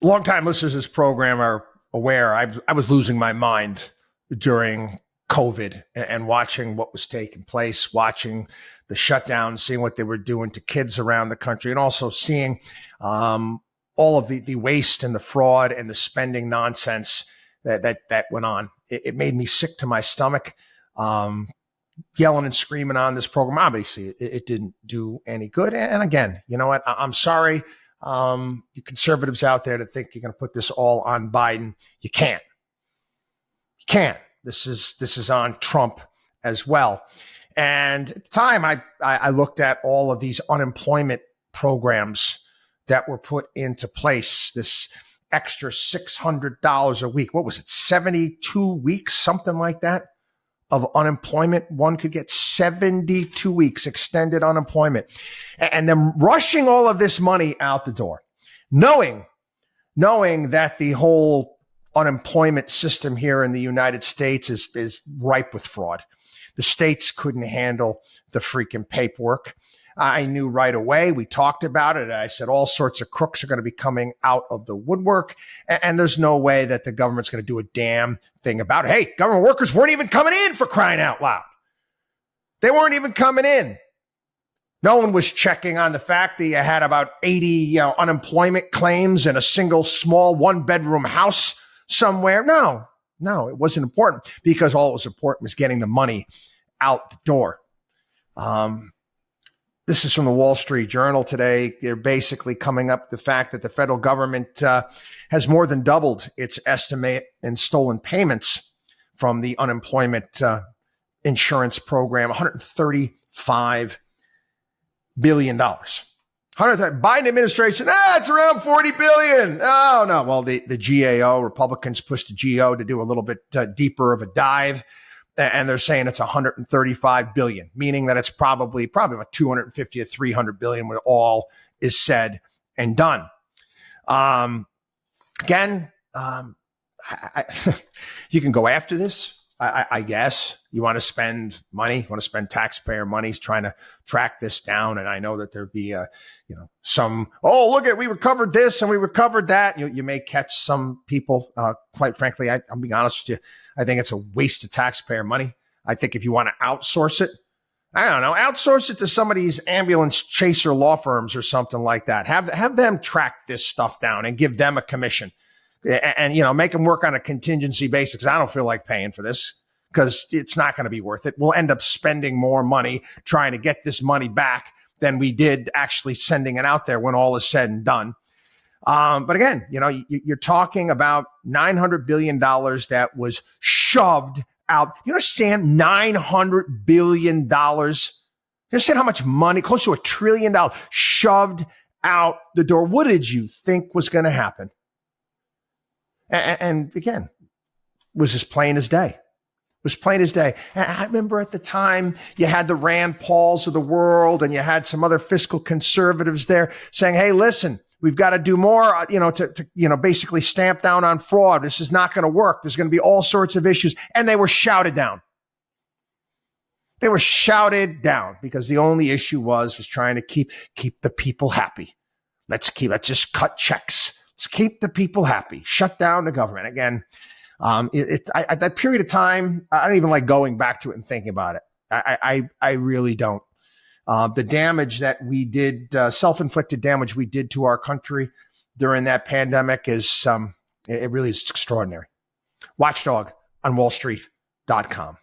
Longtime listeners to this program are aware I was losing my mind during COVID and watching what was taking place, watching the shutdown, seeing what they were doing to kids around the country, and also seeing all of the waste and the fraud and the spending nonsense that went on. It made me sick to my stomach. Yelling and screaming on this program. Obviously, it didn't do any good. And again, you know what? I'm sorry. You conservatives out there that think you're going to put this all on Biden. You can't. You can't. This is on Trump as well. And at the time, I looked at all of these unemployment programs that were put into place. This extra $600 a week. What was it? 72 weeks, something like that, of unemployment. One could get 72 weeks extended unemployment, and then rushing all of this money out the door, knowing that the whole unemployment system here in the United States is ripe with fraud. The states couldn't handle the freaking paperwork. I knew right away. We talked about it. I said all sorts of crooks are going to be coming out of the woodwork, and there's no way that the government's going to do a damn thing about it. Hey, government workers weren't even coming in, for crying out loud. They weren't even coming in. No one was checking on the fact that you had about 80 unemployment claims in a single small one-bedroom house somewhere. No, it wasn't important, because all that was important was getting the money out the door. This is from the Wall Street Journal today. They're basically coming up the fact that the federal government has more than doubled its estimate in stolen payments from the unemployment insurance program, $135 billion. Biden administration, it's around $40 billion. Oh, no. Well, the GAO, Republicans pushed the GAO to do a little bit deeper of a dive. And they're saying it's 135 billion, meaning that it's probably about 250 to 300 billion when all is said and done. Again, you can go after this. I guess you want to spend money, you want to spend taxpayer money trying to track this down. And I know that there'd be some, we recovered this and we recovered that. You may catch some people. Quite frankly, I'll be honest with you. I think it's a waste of taxpayer money. I think if you want to outsource it, outsource it to some of these ambulance chaser law firms or something like that. Have them track this stuff down and give them a commission, and make them work on a contingency basis. 'Cause I don't feel like paying for this, because it's not going to be worth it. We'll end up spending more money trying to get this money back than we did actually sending it out there when all is said and done. But again, you're talking about $900 billion that was shoved out. You understand $900 billion? You understand how much money, close to $1 trillion, shoved out the door? What did you think was going to happen? And again, it was as plain as day. It was plain as day. And I remember at the time you had the Rand Pauls of the world, and you had some other fiscal conservatives there saying, hey, listen, we've got to do more, to basically stamp down on fraud. This is not going to work. There's going to be all sorts of issues. And they were shouted down. They were shouted down because the only issue was trying to keep the people happy. Let's just cut checks. Let's keep the people happy. Shut down the government. Again, at that period of time, I don't even like going back to it and thinking about it. I really don't. The damage that we did, self-inflicted damage we did to our country during that pandemic is, it really is extraordinary. WatchDog on WallStreet.com.